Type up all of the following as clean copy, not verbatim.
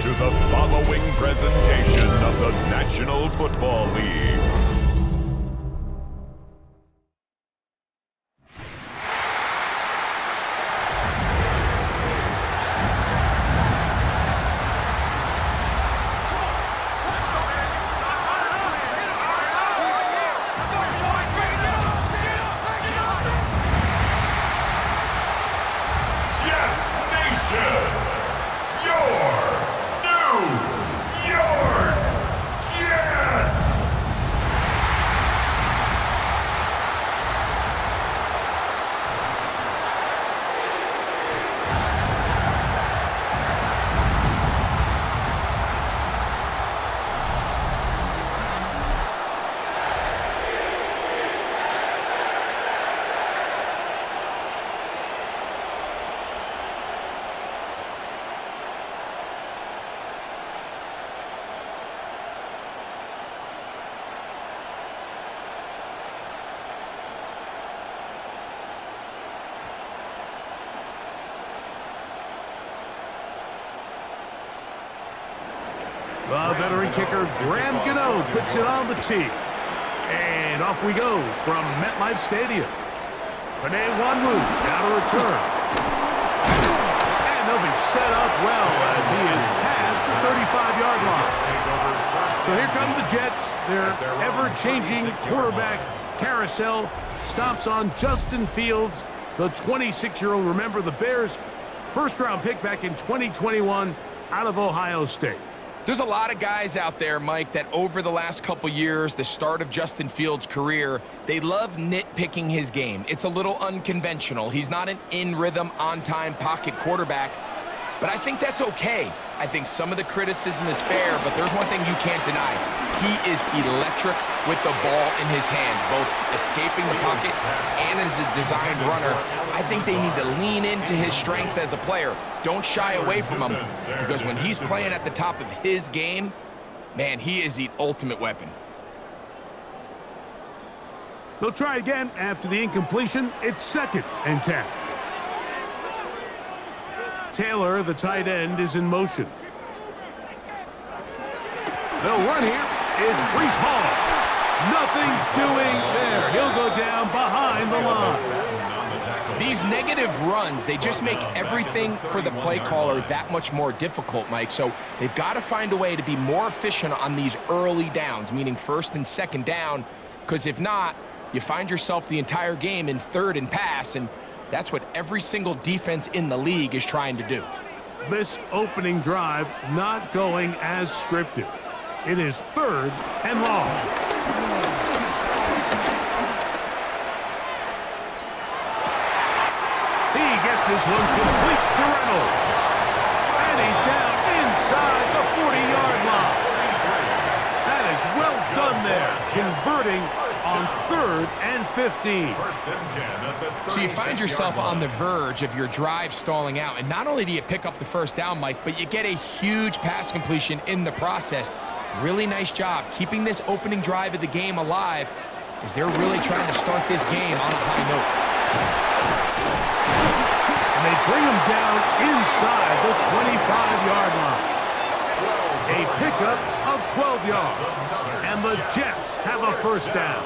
to the following presentation of the National Football League. The veteran kicker, Graham Gano, puts it on the tee. And off we go from MetLife Stadium. Panay Wanwu now to return. And they'll be set up well as he is past the 35-yard line. So here come the Jets. Their ever-changing quarterback carousel stomps on Justin Fields, the 26-year-old. Remember, the Bears' first-round pick back in 2021 out of Ohio State. There's a lot of guys out there, Mike, that over the last couple years, the start of Justin Fields' career, they love nitpicking his game. It's a little unconventional. He's not an in-rhythm, on-time pocket quarterback, but I think that's okay. I think some of the criticism is fair, but there's one thing you can't deny. He is electric with the ball in his hands, both escaping the pocket and as a designed runner. I think they need to lean into his strengths as a player. Don't shy away from him, because when he's playing at the top of his game, man, he is the ultimate weapon. They'll try again after the incompletion. It's 2nd and 10. Taylor, the tight end, is in motion. They'll run here. It's Breece Hall. Nothing's doing there. He'll go down behind the line. These negative runs, they just make everything for the play caller that much more difficult, Mike. So they've got to find a way to be more efficient on these early downs, meaning 1st and 2nd down, because if not, you find yourself the entire game in 3rd and pass, and that's what every single defense in the league is trying to do. This opening drive not going as scripted. It is 3rd and long. He gets this one complete to Reynolds. And he's down inside the 40-yard line. That is well done there, converting on 3rd and 15. So you find yourself on the verge of your drive stalling out, and not only do you pick up the 1st down, Mike, but you get a huge pass completion in the process. Really nice job keeping this opening drive of the game alive, as they're really trying to start this game on a high note. And they bring him down inside the 25-yard line. A pickup of 12 yards. And the Jets have a 1st down.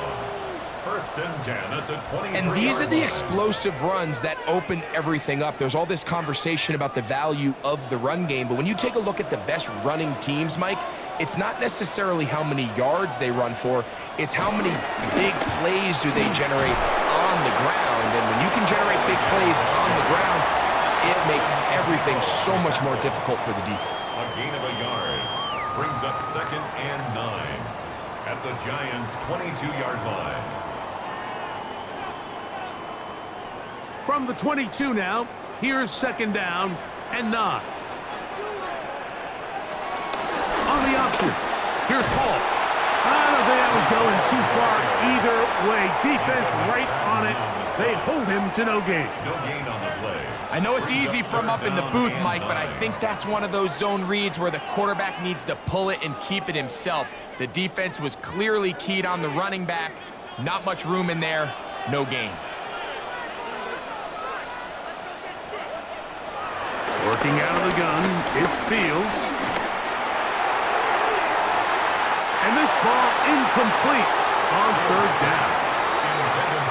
1st and 10 at the 20. And these are the explosive runs that open everything up. There's all this conversation about the value of the run game, but when you take a look at the best running teams, Mike, it's not necessarily how many yards they run for, it's how many big plays do they generate on the ground. And when you can generate big plays on the ground, it makes everything so much more difficult for the defense. A gain of a yard brings up 2nd and 9 at the Giants' 22-yard line. From the 22 now, here's 2nd down and 9. On the option, here's Paul. I don't think that was going too far either way. Defense right on it. They hold him to no gain. No gain on the play. I know it's easy from up in the booth, Mike, but I think that's one of those zone reads where the quarterback needs to pull it and keep it himself. The defense was clearly keyed on the running back. Not much room in there. No gain. Looking out of the gun, it's Fields. And this ball incomplete on third down.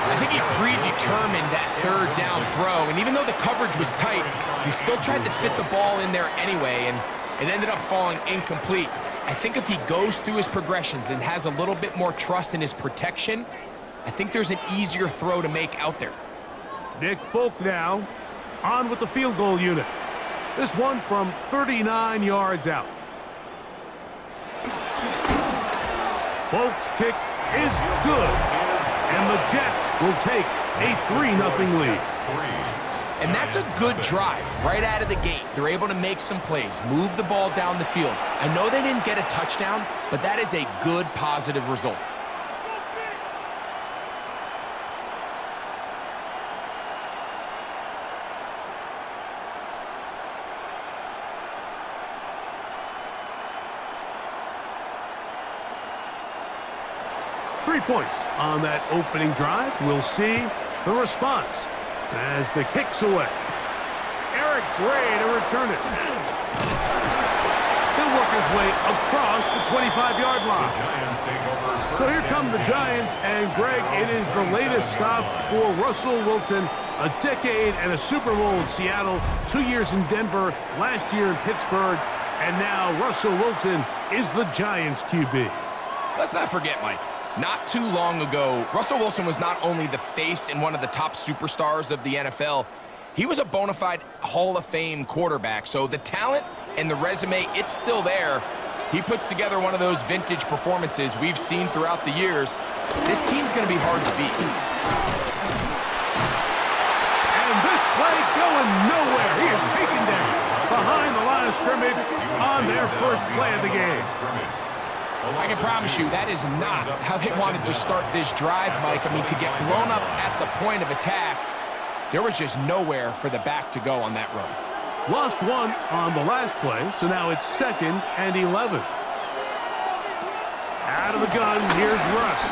I think he predetermined that third down throw, and even though the coverage was tight, he still tried to fit the ball in there anyway, and it ended up falling incomplete. I think if he goes through his progressions and has a little bit more trust in his protection, I think there's an easier throw to make out there. Nick Folk now on with the field goal unit. This one from 39 yards out. Folk's kick is good, and the Jets will take a 3-0 lead. And that's a good drive right out of the gate. They're able to make some plays, move the ball down the field. I know they didn't get a touchdown, but that is a good, positive result. Points on that opening drive. We'll see the response as the kick's away. Eric Gray to return it. He'll work his way across the 25-yard line. So here come the Giants, and Greg, it is the latest stop for Russell Wilson. A decade and a Super Bowl in Seattle, 2 years in Denver, last year in Pittsburgh, and now Russell Wilson is the Giants QB. Let's not forget, Mike. Not too long ago, Russell Wilson was not only the face and one of the top superstars of the NFL, he was a bona fide Hall of Fame quarterback. So the talent and the resume, it's still there. He puts together one of those vintage performances we've seen throughout the years. This team's going to be hard to beat. And this play going nowhere. He is taken down behind the line of scrimmage on their first play of the game. I can promise you that is not how they wanted to start this drive, Mike. I mean, to get blown up at the point of attack, there was just nowhere for the back to go on that run. Lost one on the last play, so now it's 2nd and 11. Out of the gun, here's Russ.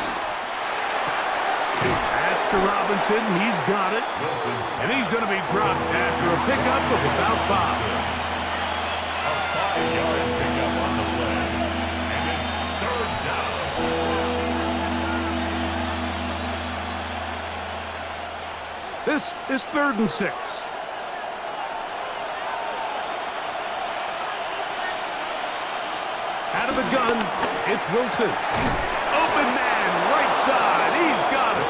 That's to Robinson, he's got it. And he's going to be dropped after a pickup of about 5. A 5-yard pickup on the play. And it's 3rd down. This is 3rd and 6. Out of the gun, it's Wilson. Open man, right side, he's got it.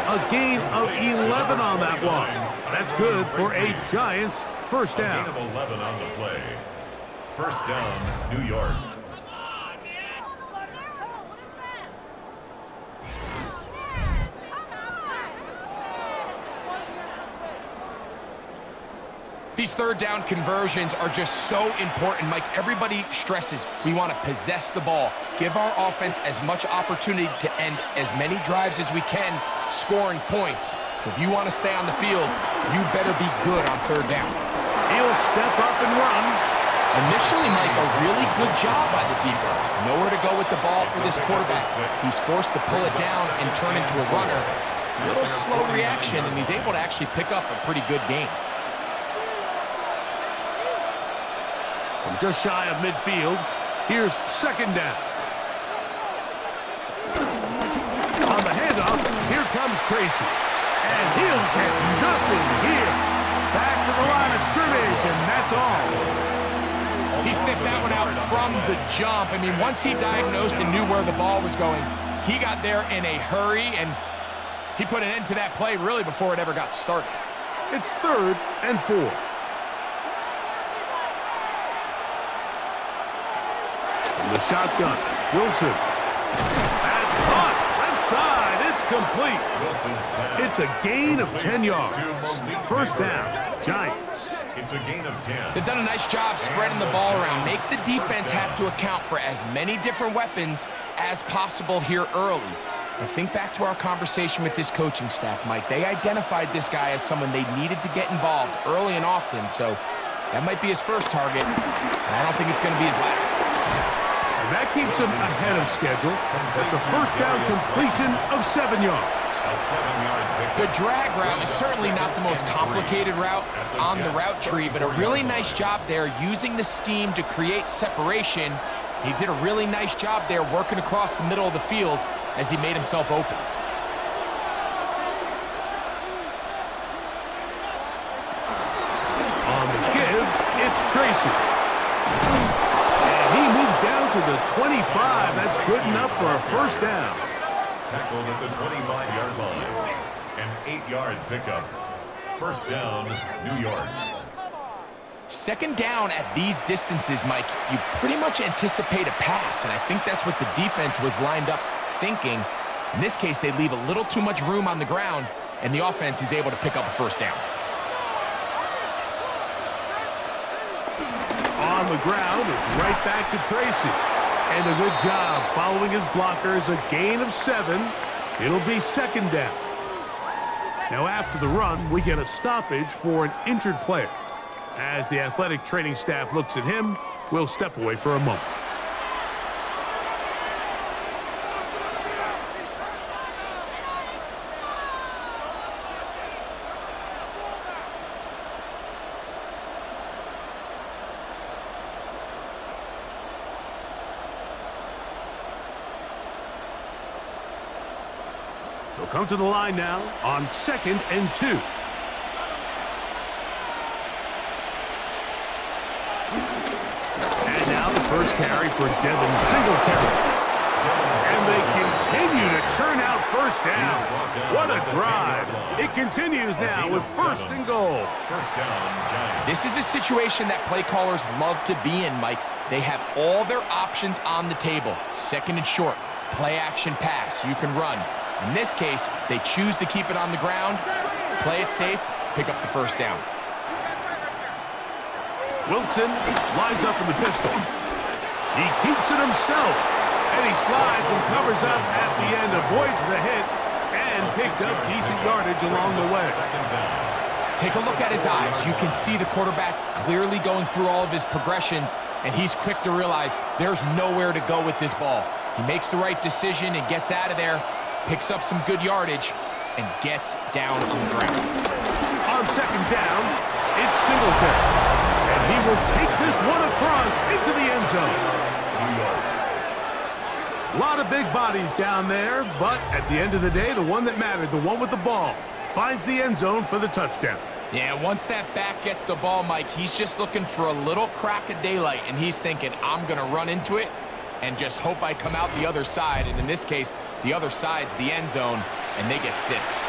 A gain of 11 on that one. That's good for a Giants first down. A gain of 11 on the play. First down, New York. These third down conversions are just so important, Mike. Everybody stresses we want to possess the ball, give our offense as much opportunity to end as many drives as we can, scoring points. So if you want to stay on the field, you better be good on third down. He'll step up and run. Initially, Mike, a really good job by the defense. Nowhere to go with the ball for this quarterback. He's forced to pull it down and turn into a runner. A little slow reaction, and he's able to actually pick up a pretty good game. From just shy of midfield, here's 2nd down. On the handoff, here comes Tracy. And he'll get nothing here. Back to the line of scrimmage, and that's all. He sniffed that one out from the jump. I mean, once he diagnosed and knew where the ball was going, he got there in a hurry, and he put an end to that play really before it ever got started. It's 3rd and 4. From the shotgun, Wilson. That's caught. Left side. It's complete. It's a gain of 10 yards. First down, Giants. It's a gain of 10. They've done a nice job spreading the ball around. Make the defense have to account for as many different weapons as possible here early. But think back to our conversation with this coaching staff, Mike. They identified this guy as someone they needed to get involved early and often, so that might be his first target, and I don't think it's going to be his last. And that keeps him ahead of schedule. That's a first down completion of 7 yards. A 7-yard pickup. The drag route is certainly not the most complicated route on the route tree, but a really nice job there using the scheme to create separation. He did a really nice job there working across the middle of the field as he made himself open. On the give, it's Tracy. And he moves down to the 25. That's good enough for a first down. Tackled at the 25-yard line. An 8-yard pickup. First down, New York. Second down at these distances, Mike, you pretty much anticipate a pass, and I think that's what the defense was lined up thinking. In this case, they leave a little too much room on the ground, and the offense is able to pick up a first down. On the ground, it's right back to Tracy. And a good job following his blockers, a gain of 7. It'll be second down. Now after the run, we get a stoppage for an injured player. As the athletic training staff looks at him, we'll step away for a moment. They'll come to the line now on 2nd and 2. And now the first carry for Devin Singletary. And they continue to churn out first down. What a drive. It continues now with first and goal. First down, Giants. This is a situation that play callers love to be in, Mike. They have all their options on the table. Second and short, play action pass, you can run. In this case, they choose to keep it on the ground, play it safe, pick up the first down. Wilson lines up in the pistol. He keeps it himself. And he slides and covers up at the end, avoids the hit, and picked up decent yardage along the way. Take a look at his eyes. You can see the quarterback clearly going through all of his progressions, and he's quick to realize there's nowhere to go with this ball. He makes the right decision and gets out of there, picks up some good yardage, and gets down on the ground. On second down, it's Singletary. And he will take this one across into the end zone. A lot of big bodies down there, but at the end of the day, the one that mattered, the one with the ball, finds the end zone for the touchdown. Yeah, once that back gets the ball, Mike, he's just looking for a little crack of daylight, and he's thinking, I'm going to run into it and just hope I come out the other side. And in this case, the other side's the end zone, and they get 6.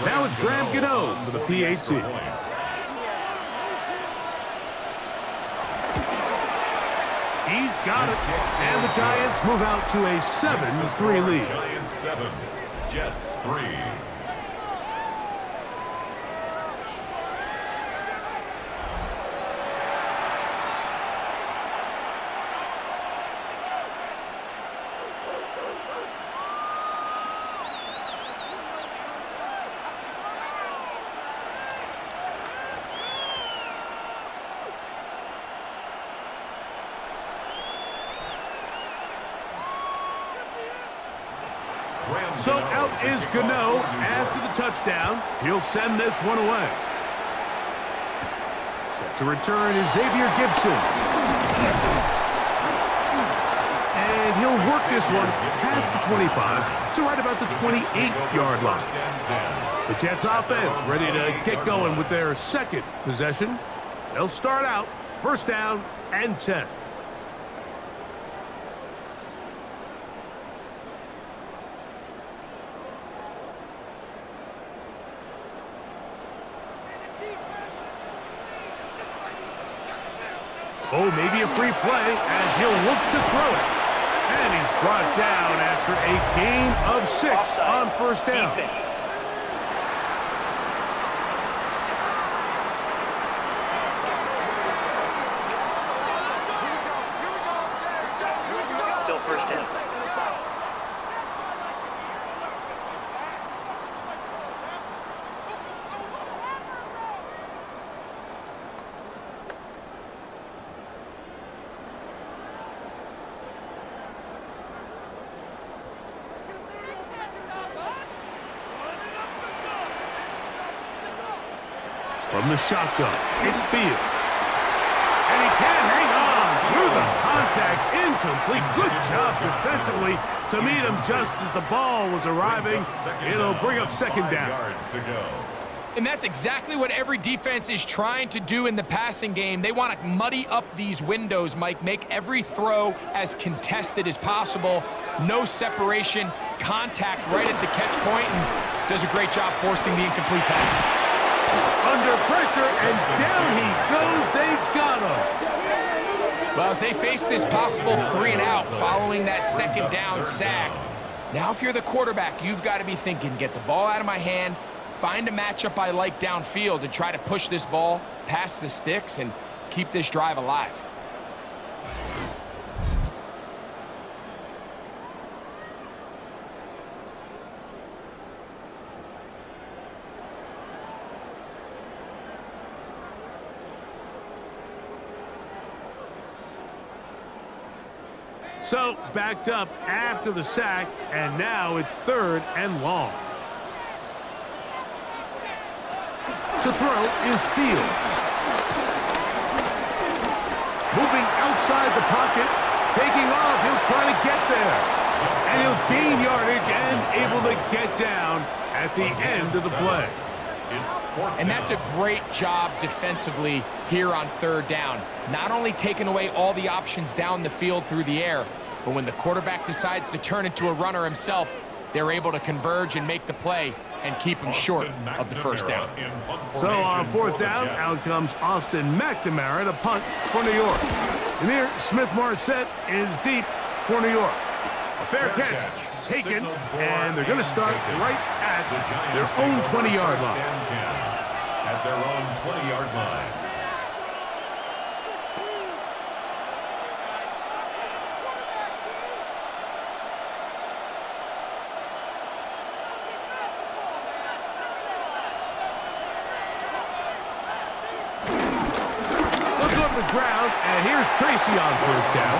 Now it's Graham Gano for the PAT. He's got it. And the Giants move out to a 7-3 lead. Giants 7, Jets 3. So out is Gano after the touchdown. He'll send this one away. Set to return is Xavier Gibson. And he'll work this one past the 25 to right about the 28-yard line. The Jets offense ready to get going with their second possession. They'll start out first down and 10. Oh, maybe a free play as he'll look to throw it. And he's brought down after a gain of 6 on first down. Still first down. From the shotgun, it's Fields. And he can't hang on through the contact. Incomplete. Good job defensively to meet him just as the ball was arriving. It'll bring up second down. And that's exactly what every defense is trying to do in the passing game. They want to muddy up these windows, Mike, make every throw as contested as possible. No separation, contact right at the catch point, and does a great job forcing the incomplete pass. Under pressure, and down he goes. They got him. Well, as they face this possible 3-and-out following that second down sack, now if you're the quarterback, you've got to be thinking, get the ball out of my hand, find a matchup I like downfield and try to push this ball past the sticks and keep this drive alive. So, backed up after the sack, and now it's 3rd and long. To throw is Fields. Moving outside the pocket, taking off, he'll try to get there. And he'll gain yardage and able to get down at the end of the play. And that's a great job defensively here on 3rd down. Not only taking away all the options down the field through the air, but when the quarterback decides to turn into a runner himself, they're able to converge and make the play and keep him short of the 1st down. So on 4th down, out comes Austin McNamara to punt for New York. And here, Smith-Marset is deep for New York. A fair catch taken, and they're going to start right at their own 20-yard line. At their own 20-yard line. Ground, and here's Tracy on 1st down,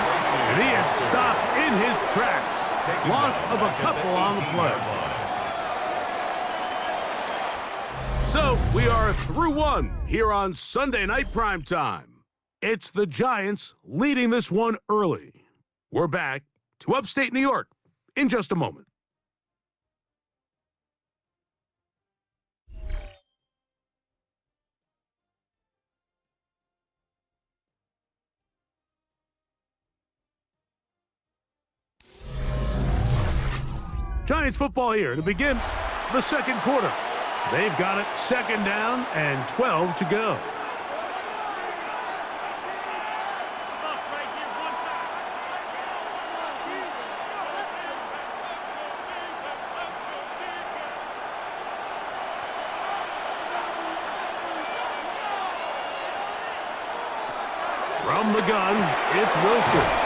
and he is stopped in his tracks. Loss of a couple on the play. So we are through 1 here on Sunday Night Primetime. It's the Giants leading this one early. We're back to upstate New York in just a moment. Giants football here to begin the 2nd quarter. They've got it 2nd down and 12 to go. From the gun, it's Wilson.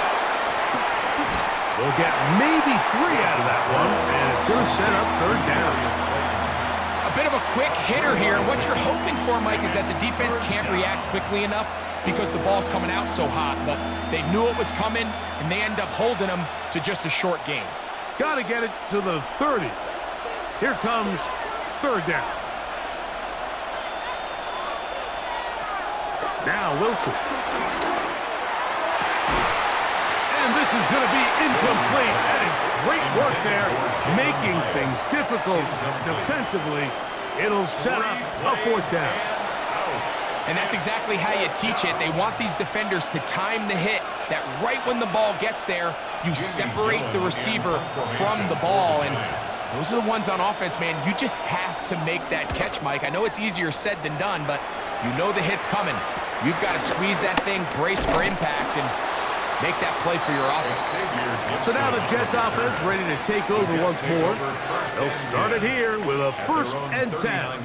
They'll get maybe 3 out of that one, and it's going to set up 3rd down. A bit of a quick hitter here. What you're hoping for, Mike, is that the defense can't react quickly enough because the ball's coming out so hot. But they knew it was coming, and they end up holding them to just a short gain. Got to get it to the 30. Here comes 3rd down. Now Wilson. And this is going to be incomplete. That is great work there, making things difficult defensively. It'll set up a 4th down. And that's exactly how you teach it. They want these defenders to time the hit, that right when the ball gets there, you separate the receiver from the ball. And those are the ones on offense, man. You just have to make that catch, Mike. I know it's easier said than done, but you know the hit's coming. You've got to squeeze that thing, brace for impact, and make that play for your offense. So now the Jets offense ready to take over once more. They'll start it here with a 1st and 10.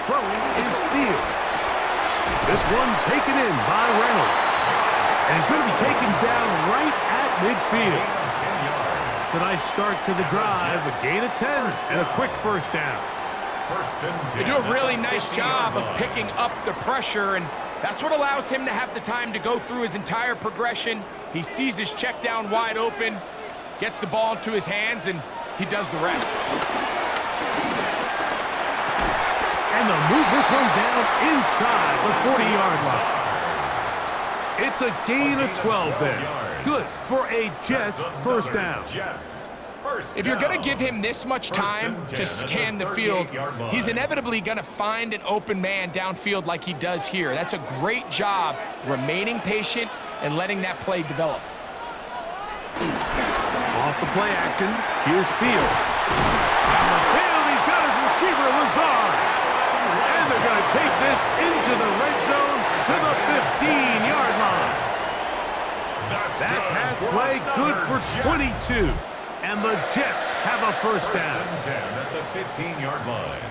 Throwing is Fields. This one taken in by Reynolds. And he's going to be taken down right at midfield. It's a nice start to the drive, a gain of 10, and a quick first down. They do a really nice job of picking up the pressure, and that's what allows him to have the time to go through his entire progression. He sees his check down wide open, gets the ball into his hands, and he does the rest. And they'll move this one down inside the 40-yard line. It's a gain of 12 there. Good for a Jets first down. If you're going to give him this much time to scan the field, he's inevitably going to find an open man downfield like he does here. That's a great job remaining patient and letting that play develop. Off the play action, here's Fields. Down the field, he's got his receiver, Lazard. And they're going to take this into the red zone to the 15-yard line. That pass play good for 22. And the Jets have a first down. 10 at the 15-yard line.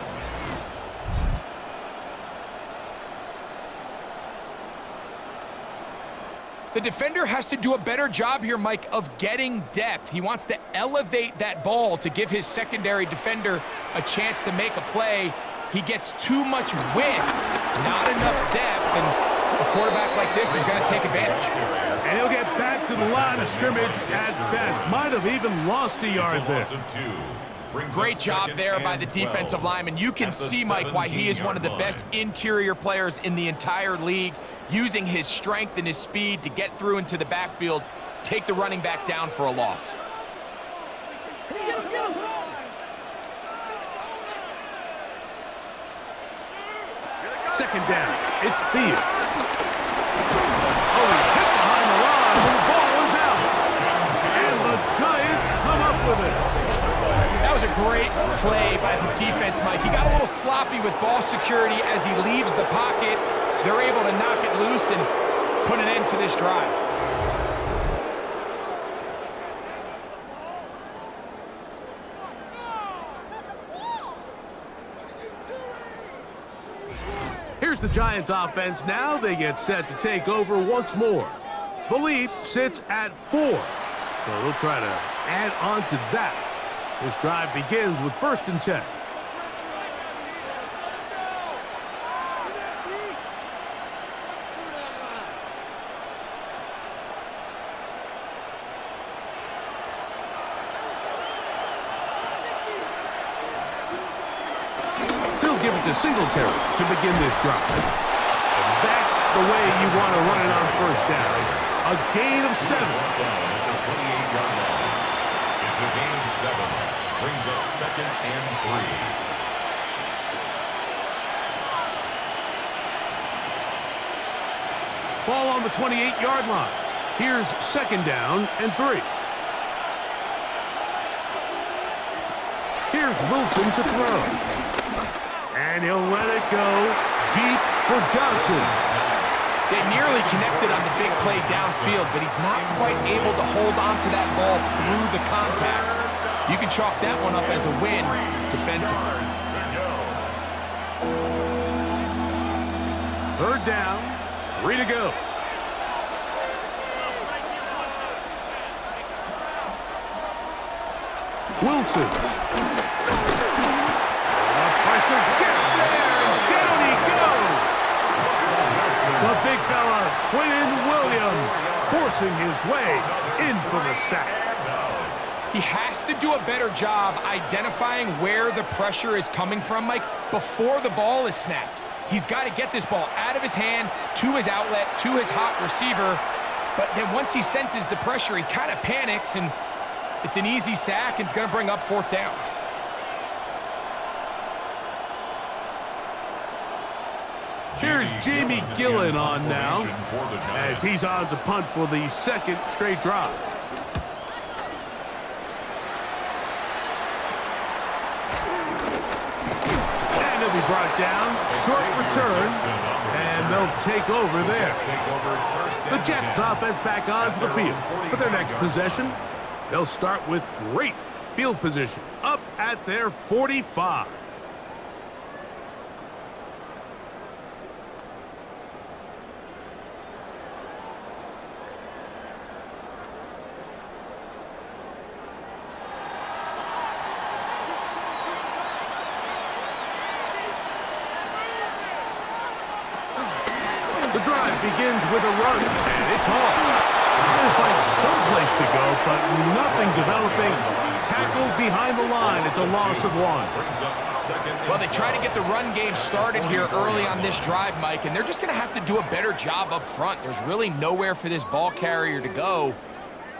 The defender has to do a better job here, Mike, of getting depth. He wants to elevate that ball to give his secondary defender a chance to make a play. He gets too much width, not enough depth, and a quarterback like this is going to take advantage. And he'll get back to the line of scrimmage at best. Might have even lost a yard there. Great job there by the defensive lineman. You can see, Mike, why he is one of the best interior players in the entire league, using his strength and his speed to get through into the backfield, take the running back down for a loss. Second down, it's Fields. Oh, he's hit behind the line, and the ball is out. And the Giants come up with it. That was a great play by the defense, Mike. He got a little sloppy with ball security as he leaves the pocket. They're able to knock it loose and put an end to this drive. Here's the Giants offense now. They get set to take over once more. The lead sits at 4. So they'll try to add on to that. This drive begins with 1st and 10. Give it to Singletary to begin this drive. And that's the way you want to run it on first down. A gain of 7. It's a gain of 7. Brings up 2nd and 3. Ball on the 28-yard line. Here's 2nd down and 3. Here's Wilson to throw. And he'll let it go deep for Johnson. They nearly connected on the big play downfield, but he's not quite able to hold on to that ball through the contact. You can chalk that one up as a win defensively. 3rd down, 3 to go. Wilson. Gets there, and down he goes. The big fella, Quinn Williams, forcing his way in for the sack. He has to do a better job identifying where the pressure is coming from, Mike, before the ball is snapped. He's got to get this ball out of his hand, to his outlet, to his hot receiver. But then once he senses the pressure, he kind of panics, and it's an easy sack, and it's going to bring up 4th down. Here's Jamie Gillen on now, as he's on to punt for the 2nd straight drive. And he'll be brought down, short return, and they'll take over there. The Jets offense back onto the field for their next possession. They'll start with great field position, up at their 45. The drive begins with a run, and it's hard. They'll find some place to go, but nothing developing. Tackled behind the line. It's a loss of 1. Well, they try to get the run game started here early on this drive, Mike, and they're just going to have to do a better job up front. There's really nowhere for this ball carrier to go.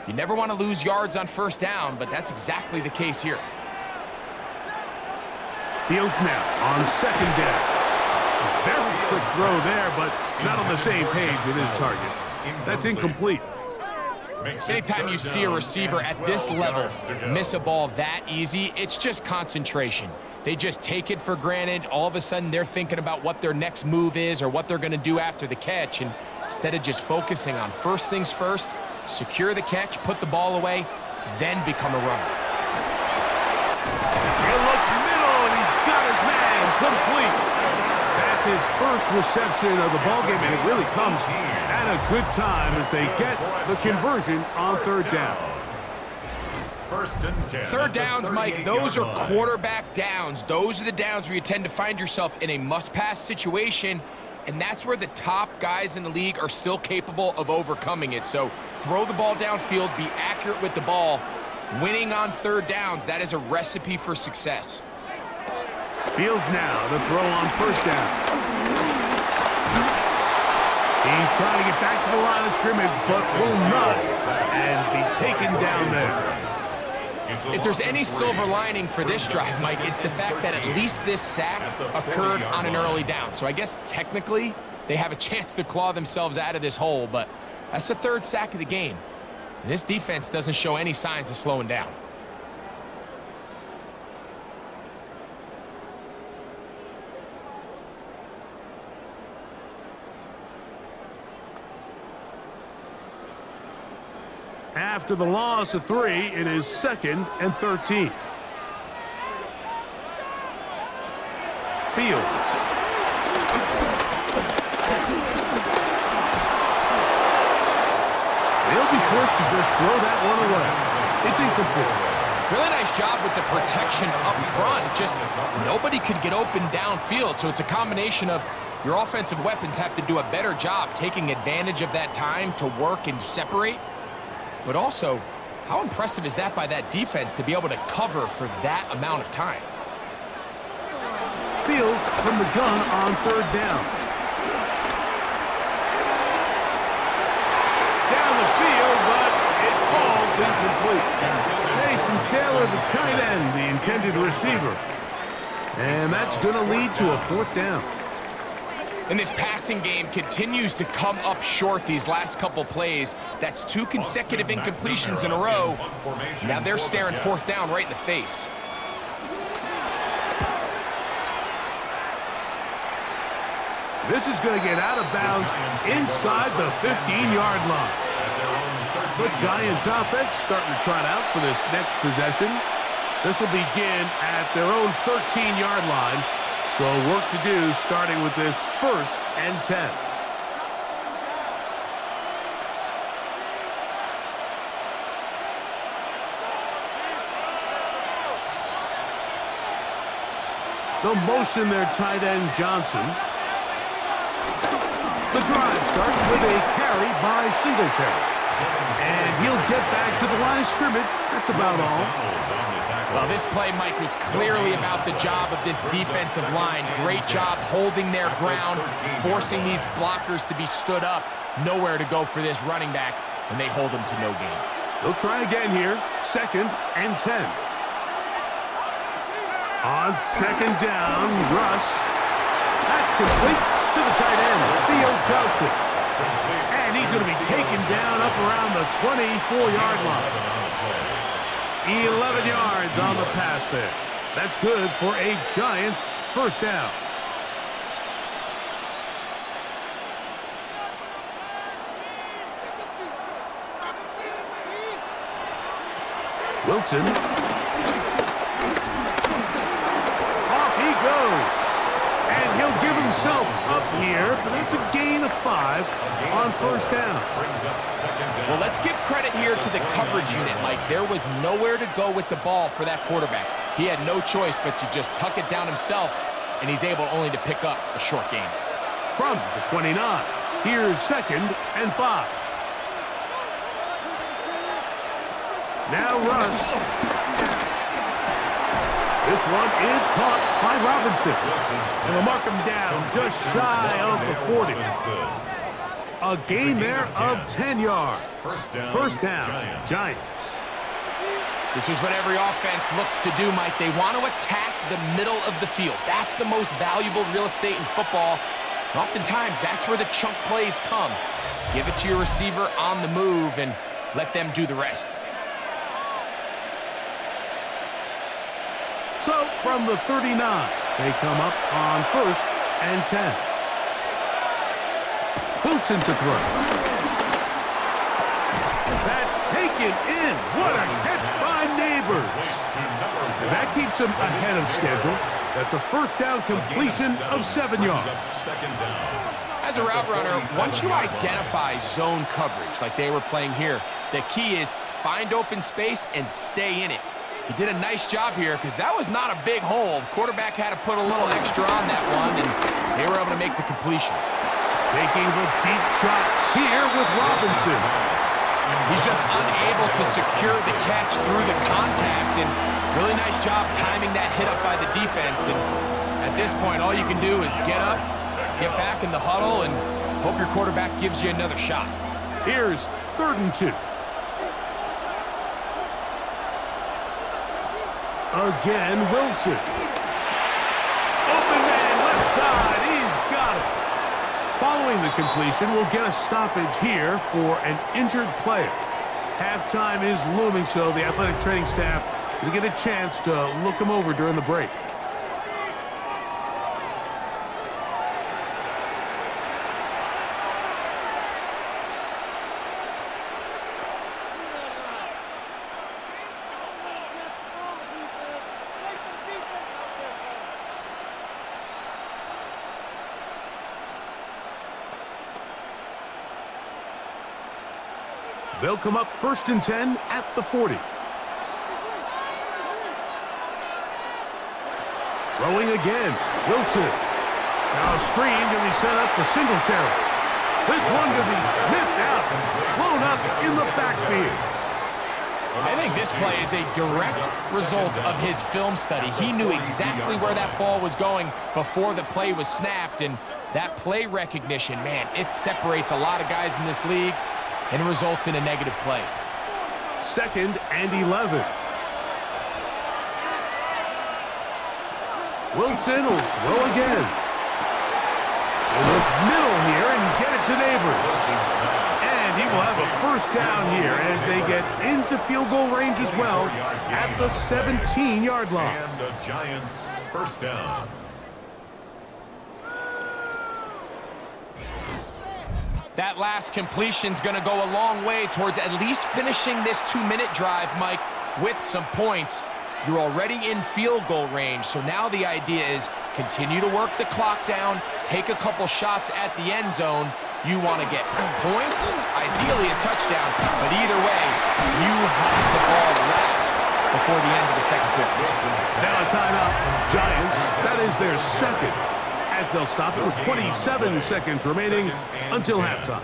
You never want to lose yards on first down, but that's exactly the case here. Fields now on second down. A very quick throw there, but not on the same page with his target. That's incomplete. Anytime you see a receiver at this level miss a ball that easy, it's just concentration. They just take it for granted. All of a sudden, they're thinking about what their next move is or what they're going to do after the catch. And instead of just focusing on first things first, secure the catch, put the ball away, then become a runner. He'll look middle, and he's got his man complete. That's his first reception of the ballgame, and it really comes at a good time as they get the conversion on third down. First and 10. Third downs, Mike, those are quarterback downs. Those are the downs where you tend to find yourself in a must-pass situation, and that's where the top guys in the league are still capable of overcoming it. So throw the ball downfield, be accurate with the ball. Winning on third downs, that is a recipe for success. Fields now to throw on first down. He's trying to get back to the line of scrimmage, but will not, and be taken down there. If there's any silver lining for this drive, Mike, it's the fact that at least this sack occurred on an early down. So I guess technically they have a chance to claw themselves out of this hole, but that's the third sack of the game. And this defense doesn't show any signs of slowing down. After the loss of 3, it is 2nd and 13. Fields. They'll be forced to just throw that one away. It's incomplete. Really nice job with the protection up front. Just nobody could get open downfield, so it's a combination of your offensive weapons have to do a better job taking advantage of that time to work and separate. But also, how impressive is that by that defense to be able to cover for that amount of time? Fields from the gun on third down. Down the field, but it falls incomplete. Mason Taylor, the tight end, the intended receiver. And that's going to lead to a 4th down. And this passing game continues to come up short these last couple plays. That's 2 consecutive incompletions in a row. Now they're staring 4th down right in the face. This is going to get out of bounds inside the 15-yard line. The Giants offense starting to trot out for this next possession. This will begin at their own 13-yard line. So work to do starting with this 1st and 10. They'll motion their tight end Johnson. The drive starts with a carry by Singletary. And he'll get back to the line of scrimmage. That's about all. Well, this play, Mike, was clearly about the job of this defensive line. Great job holding their ground, forcing these blockers to be stood up. Nowhere to go for this running back, and they hold him to no gain. They'll try again here. 2nd and 10. On 2nd down, Russ. That's complete to the tight end, Theo Johnson. And he's going to be taken down up around the 24-yard line. 11 yards on the pass there. That's good for a Giants 1st down. Wilson. Off he goes. And he'll give himself up here, but that's a gain of 5 on 1st down. Well, let's give credit here to the coverage unit, Mike. There was nowhere to go with the ball for that quarterback. He had no choice but to just tuck it down himself, and he's able only to pick up a short gain. From the 29. Here's 2nd and 5. Now Russ. This one is caught by Robinson. And they'll mark him down just shy of the 40. A gain there of 10 yards. First down, Giants. This is what every offense looks to do, Mike. They want to attack the middle of the field. That's the most valuable real estate in football. And oftentimes, that's where the chunk plays come. Give it to your receiver on the move and let them do the rest. So, from the 39, they come up on 1st and 10. Wilson to throw. That's taken in. What a catch by Neighbors. And that keeps him ahead of schedule. That's a first down completion of 7 yards. As a route runner, once you identify zone coverage like they were playing here, the key is find open space and stay in it. He did a nice job here because that was not a big hole. The quarterback had to put a little extra on that one, and they were able to make the completion. Taking the deep shot here with Robinson. He's just unable to secure the catch through the contact, and really nice job timing that hit up by the defense. And at this point, all you can do is get up, get back in the huddle, and hope your quarterback gives you another shot. Here's 3rd and 2. Again, Wilson. Open man, left side. He's got it. Following the completion, we'll get a stoppage here for an injured player. Halftime is looming, so the athletic training staff will get a chance to look him over during the break. They'll come up 1st and 10 at the 40. Throwing again. Wilson. Now screened and he's set up for Singletary. This one to be sniffed out. Blown up in the backfield. I think this play is a direct result of his film study. He knew exactly where that ball was going before the play was snapped, and that play recognition, man, it separates a lot of guys in this league and results in a negative play. 2nd and 11. Wilson will throw again. And with middle here and get it to Neighbors. And he will have a first down here as they get into field goal range as well at the 17-yard line. And the Giants first down. That last completion's going to go a long way towards at least finishing this 2-minute drive, Mike, with some points. You're already in field goal range, so now the idea is continue to work the clock down, take a couple shots at the end zone. You want to get points, ideally a touchdown, but either way, you have the ball last before the end of the second quarter. Now a timeout. Giants, that is their 2nd. As they'll stop it with 27 seconds remaining until halftime.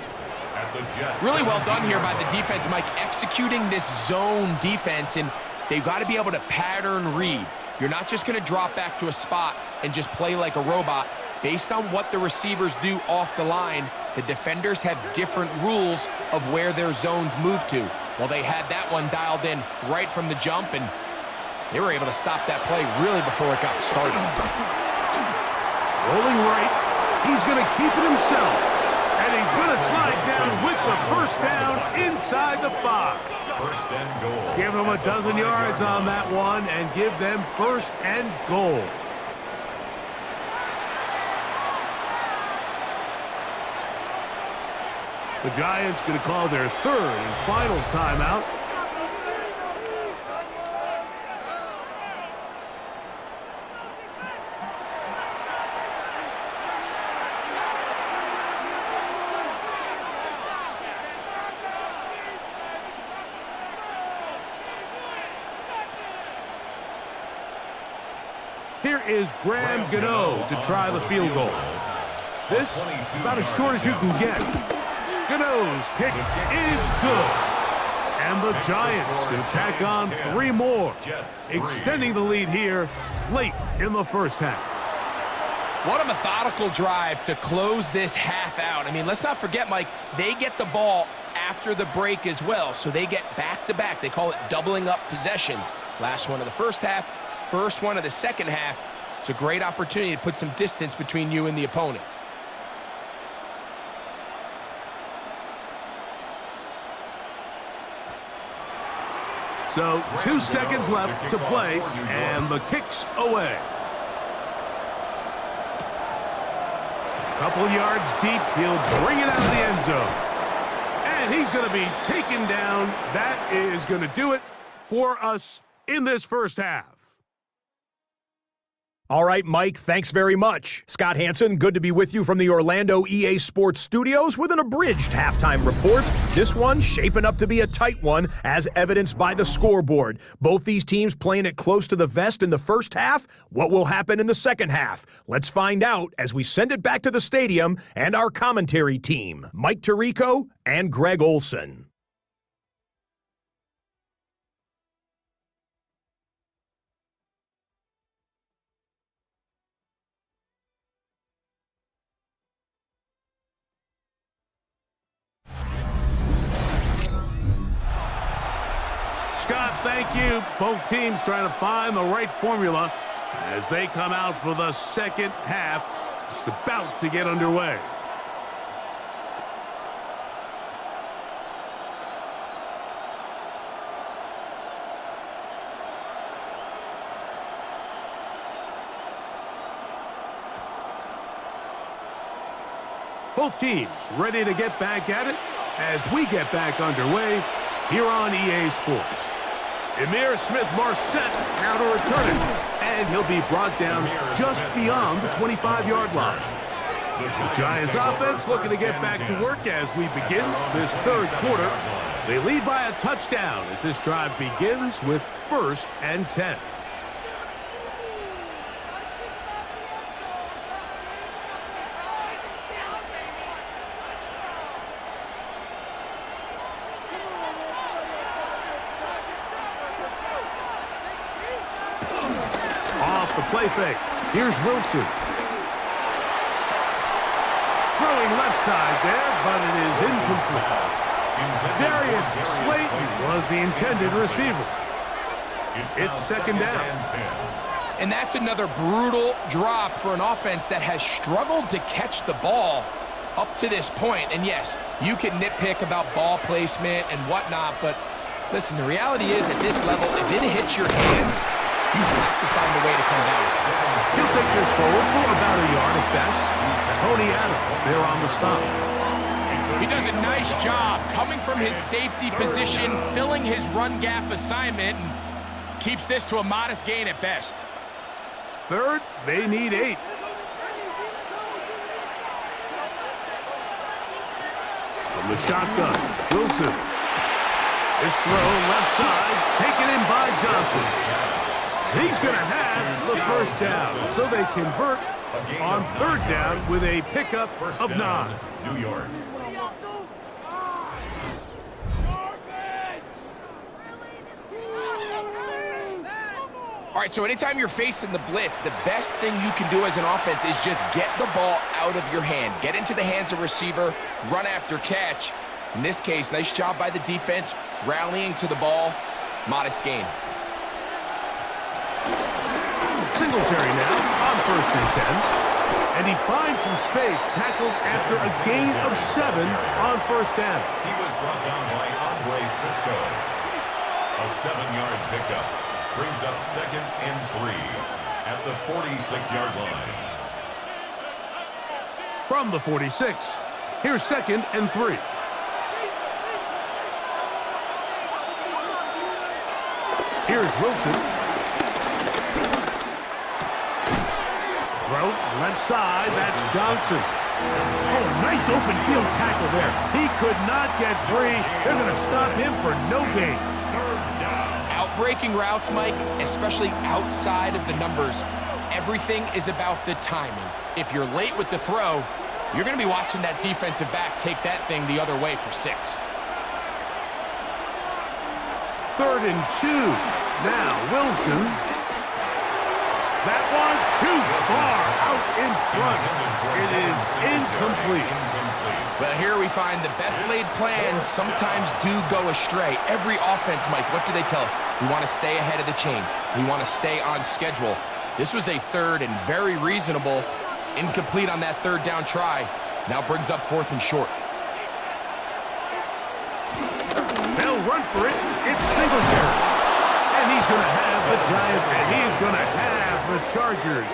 Really well done here by the defense, Mike, executing this zone defense, and they've got to be able to pattern read. You're not just going to drop back to a spot and just play like a robot. Based on what the receivers do off the line, the defenders have different rules of where their zones move to. Well, they had that one dialed in right from the jump, and they were able to stop that play really before it got started. Rolling right. He's going to keep it himself. And he's going to slide down with the first down inside the 5. First and goal. Give them a dozen yards on that one and give them first and goal. The Giants going to call their 3rd and final timeout. Here is Graham Gano to try the field goal. This about as short as you can get. Gano's kick is good. And the Giants can tack on 3 more, extending the lead here late in the first half. What a methodical drive to close this half out. I mean, let's not forget, Mike, they get the ball after the break as well, so they get back-to-back. They call it doubling up possessions. Last one of the first half, first one of the second half. It's a great opportunity to put some distance between you and the opponent. So 2 seconds left to play, and the kick's away. Couple yards deep, he'll bring it out of the end zone. And he's going to be taken down. That is going to do it for us in this first half. All right, Mike, thanks very much. Scott Hansen, good to be with you from the Orlando EA Sports Studios with an abridged halftime report. This one shaping up to be a tight one, as evidenced by the scoreboard. Both these teams playing it close to the vest in the first half. What will happen in the second half? Let's find out as we send it back to the stadium and our commentary team, Mike Tirico and Greg Olson. Scott, thank you. Both teams trying to find the right formula as they come out for the second half. It's about to get underway. Both teams ready to get back at it as we get back underway here on EA Sports. Emir Smith-Marset now to return it, and he'll be brought down just beyond the 25-yard line. The Giants offense looking to get back to work as we begin this third quarter. They lead by a touchdown as this drive begins with 1st and 10. Off the play fake. Here's Wilson. Throwing left side there, but it is incomplete. Darius Slayton was the intended receiver. It's second down. And that's another brutal drop for an offense that has struggled to catch the ball up to this point. And yes, you can nitpick about ball placement and whatnot, but listen, the reality is at this level, if it hits your hands, you have to find a way to come down. He'll take this forward for about a yard at best. Tony Adams there on the stop. He does a nice job coming from his safety position, filling his run gap assignment, and keeps this to a modest gain at best. Third, they need 8. From the shotgun, Wilson. This throw left side, taken in by Johnson. He's going to have the first down, so they convert on third down with a pickup of 9. New York. All right, so anytime you're facing the blitz, the best thing you can do as an offense is just get the ball out of your hand. Get into the hands of receiver, run after catch. In this case, nice job by the defense, rallying to the ball. Modest gain. Singletary now on 1st and 10. And he finds some space, tackled after a gain of 7 on 1st down. He was brought down by Andre Cisco. A 7-yard pickup brings up 2nd and 3 at the 46-yard line. From the 46, here's 2nd and 3. Here's Wilson. Throw left side, that's Johnson. Oh, nice open field tackle there. He could not get free. They're going to stop him for no gain. Outbreaking routes, Mike, especially outside of the numbers, everything is about the timing. If you're late with the throw, You're going to be watching that defensive back take that thing the other way for 6. 3rd and 2. Now Wilson. That one too far out in front. It is incomplete. Well, here we find the best laid plans sometimes do go astray. Every offense, Mike, what do they tell us? We want to stay ahead of the chains. We want to stay on schedule. This was a 3rd and very reasonable. Incomplete on that 3rd down try. Now brings up 4th and short. They'll run for it. It's Singletary. And he's going to have the Giants, and he's going to have the Chargers.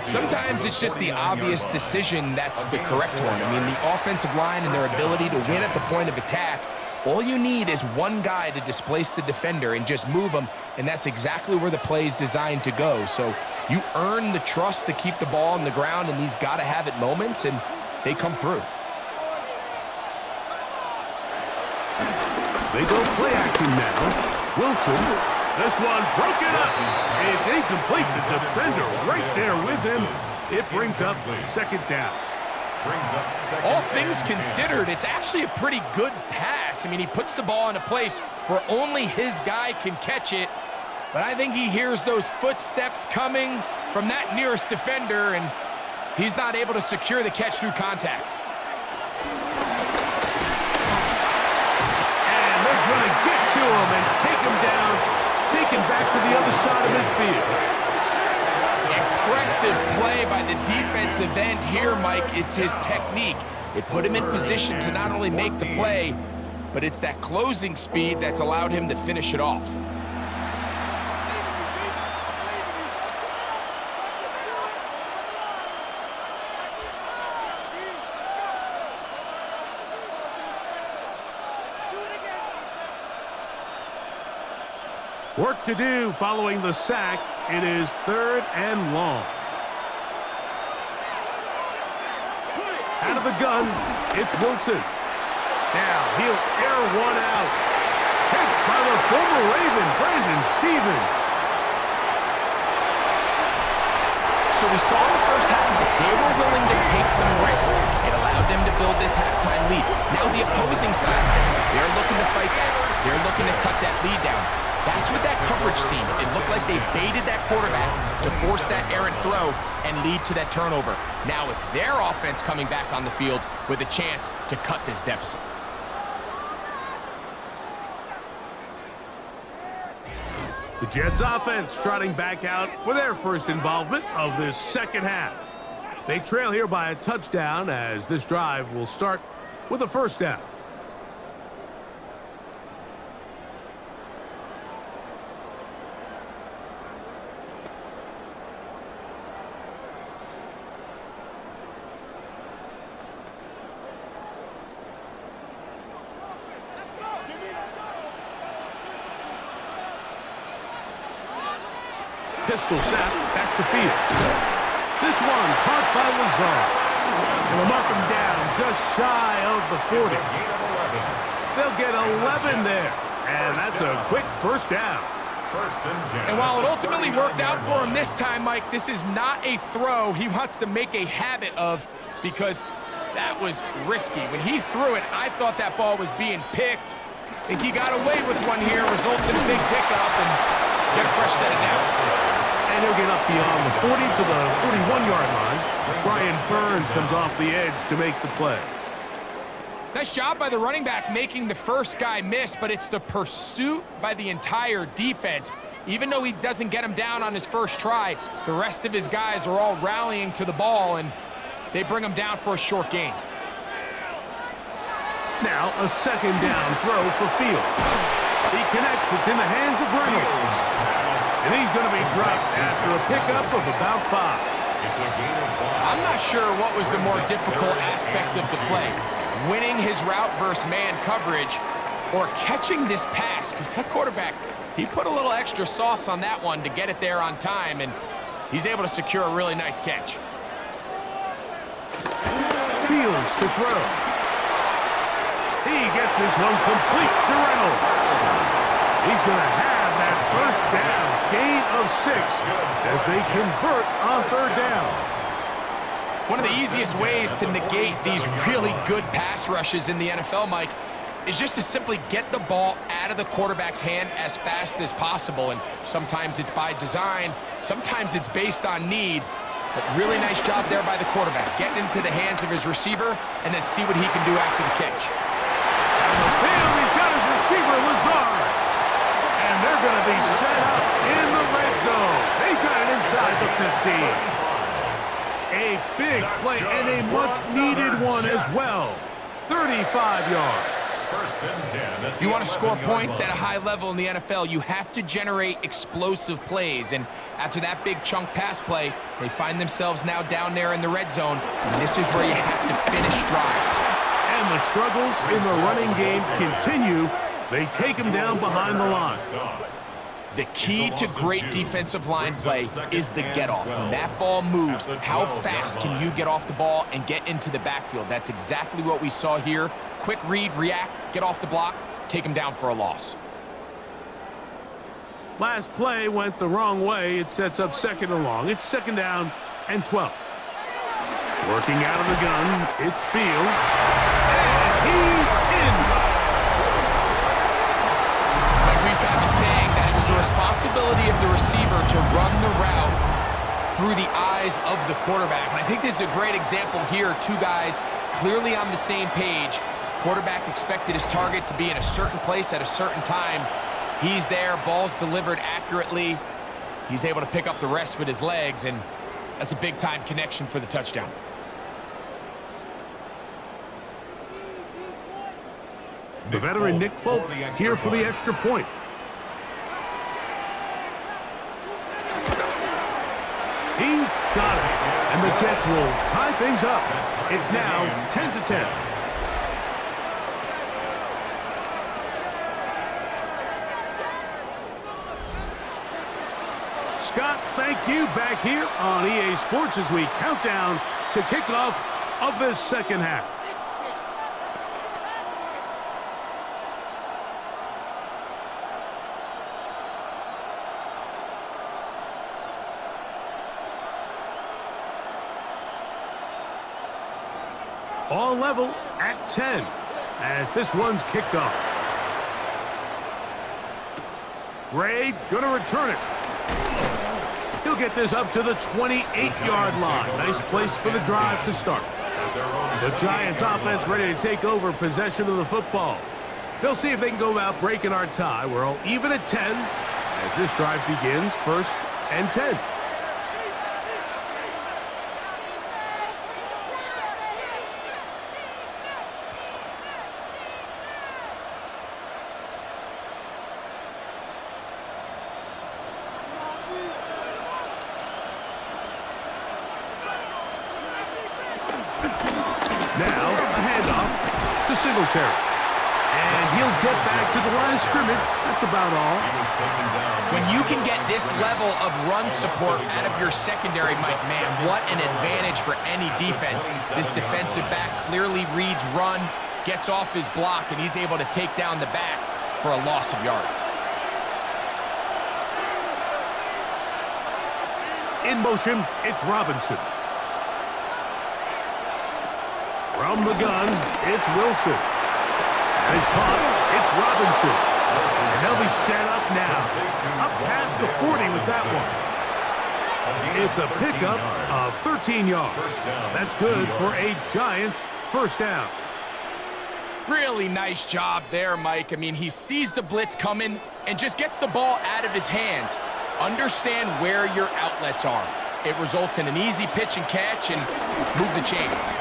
Sometimes it's just the obvious decision that's the correct one. I mean, the offensive line and their ability to win at the point of attack, all you need is one guy to displace the defender and just move him, and that's exactly where the play is designed to go. So you earn the trust to keep the ball on the ground in these gotta-have-it moments, and they come through. They go play action now. Wilson, this one broken up. It's incomplete. The defender right there with him. It brings up 2nd down. All things considered, it's actually a pretty good pass. I mean, he puts the ball in a place where only his guy can catch it. But I think he hears those footsteps coming from that nearest defender, and he's not able to secure the catch through contact. And they're going to get to him and take him down, take him back to the other side of midfield. Impressive play by the defensive end here, Mike. It's his technique. It put him in position to not only make the play, but it's that closing speed that's allowed him to finish it off. Work to do following the sack. It is 3rd and long. Out of the gun, it's Wilson. Now he'll air one out. Hit by the former Raven, Brandon Stevens. So we saw in the first half that they were willing to take some risks. It allowed them to build this halftime lead. Now the opposing side, they're looking to fight back. They're looking to cut that lead down. That's what that coverage seemed. It looked like they baited that quarterback to force that errant throw and lead to that turnover. Now it's their offense coming back on the field with a chance to cut this deficit. The Jets offense trotting back out for their first involvement of this 2nd half. They trail here by a touchdown as this drive will start with a 1st down. Pistol snap, back to field. This one caught by Lazard. They'll mark him down just shy of the 40. They'll get 11 there, and that's a quick 1st down. And while it ultimately worked out for him this time, Mike, this is not a throw he wants to make a habit of, because that was risky. When he threw it, I thought that ball was being picked. I think he got away with one here, results in a big pickup, and get a fresh set of downs. And he'll get up beyond the 40 to the 41-yard line. Brian Burns comes off the edge to make the play. Nice job by the running back making the first guy miss, but it's the pursuit by the entire defense. Even though he doesn't get him down on his first try, the rest of his guys are all rallying to the ball, and they bring him down for a short gain. Now a 2nd down throw for Fields. He connects. It's in the hands of Reynolds. And he's going to be dropped after a pickup of about 5. I'm not sure what was the more difficult aspect of the play. Winning his route versus man coverage or catching this pass, because that quarterback, he put a little extra sauce on that one to get it there on time, and he's able to secure a really nice catch. Fields to throw. He gets this one complete to Reynolds. He's going to have that 1st down, gain of 6 as they convert on 3rd down. One of the easiest ways to negate these really good pass rushes in the NFL, Mike, is just to simply get the ball out of the quarterback's hand as fast as possible. And sometimes it's by design, sometimes it's based on need. But really nice job there by the quarterback, getting into the hands of his receiver and then see what he can do after the catch. And he's got his receiver, Lazard. And they're going to be set up in the red zone. They got it inside the 15. A big play and a much-needed one as well. 35 yards. First and 10. If you want to score points at a high level in the NFL, you have to generate explosive plays. And after that big chunk pass play, they find themselves now down there in the red zone. And this is where you have to finish drives. And the struggles in the running game continue. They take him down behind the line. The key to great defensive line play is the get-off. When that ball moves, how fast can you get off the ball and get into the backfield? That's exactly what we saw here. Quick read, react, get off the block, take him down for a loss. Last play went the wrong way. It sets up second and long. It's second down and 12. Working out of the gun, it's Fields. And he's in. I was saying that it was the responsibility of the receiver to run the route through the eyes of the quarterback. And I think this is a great example here. Two guys clearly on the same page. Quarterback expected his target to be in a certain place at a certain time. He's there, ball's delivered accurately. He's able to pick up the rest with his legs, and that's a big-time connection for the touchdown. The veteran Nick Folk here for the extra point. He's got it. And the Jets will tie things up. It's now 10-10. Scott, thank you back here on EA Sports as we count down to kickoff of this second half. All level at 10 as this one's kicked off. Ray gonna return it. He'll get this up to the 28-yard line. Nice place for the drive to start. The Giants offense ready to take over possession of the football. They'll see if they can go about breaking our tie. We're all even at 10 as this drive begins, first and 10. Now, a handoff to Singletary. And he'll get back to the line of scrimmage. That's about all. When you can get this level of run support out of your secondary, Mike, man, what an advantage for any defense. This defensive back clearly reads run, gets off his block, and he's able to take down the back for a loss of yards. In motion, it's Robinson. From the gun, it's Wilson. He's caught. It's Robinson. And they'll be set up now. Up past the 40 with that one. It's a pickup of 13 yards. That's good for a Giants first down. Really nice job there, Mike. I mean, he sees the blitz coming and just gets the ball out of his hands. Understand where your outlets are. It results in an easy pitch and catch and move the chains.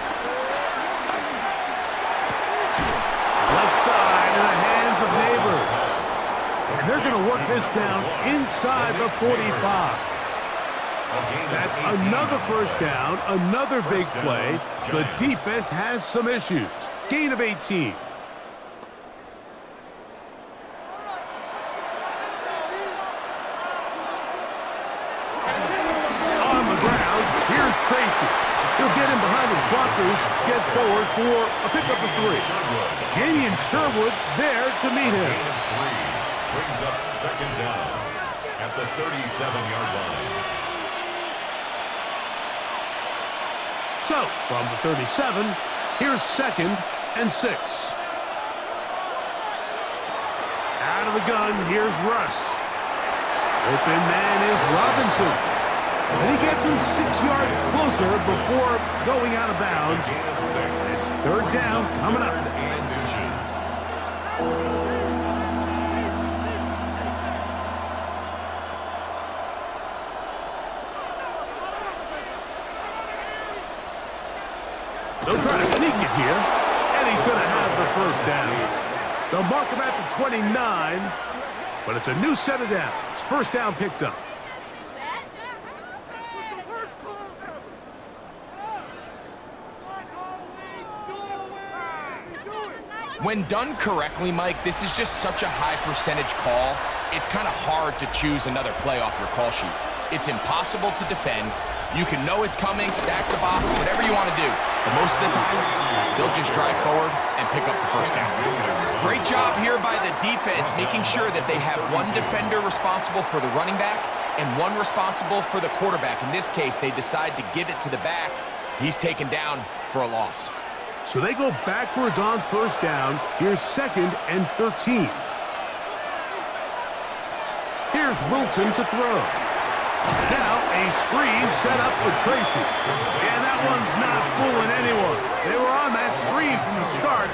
Left side in the hands of Neighbors. And they're going to work this down inside the 45. That's another first down, another big play. The defense has some issues. Gain of 18. On the ground, here's Tracy. He'll get him behind his blockers, get forward for a pickup of 3. Jamie and Sherwood there to meet him. Brings up second down at the 37-yard line. So, from the 37, here's 2nd and 6. Out of the gun, here's Russ. Open man is Robinson. And he gets him 6 yards closer before going out of bounds. It's 3rd down coming up. They'll try to sneak it here, and he's going to have the 1st down. They'll mark him at the 29, but it's a new set of downs. 1st down picked up. When done correctly, Mike, this is just such a high percentage call. It's kind of hard to choose another play off your call sheet. It's impossible to defend. You can know it's coming, stack the box, whatever you want to do. But most of the time, they'll just drive forward and pick up the 1st down. Great job here by the defense, making sure that they have one defender responsible for the running back and one responsible for the quarterback. In this case, they decide to give it to the back. He's taken down for a loss. So they go backwards on 1st down. Here's 2nd and 13. Here's Wilson to throw. Now a screen set up for Tracy. And that one's not fooling anyone. They were on that screen from the start,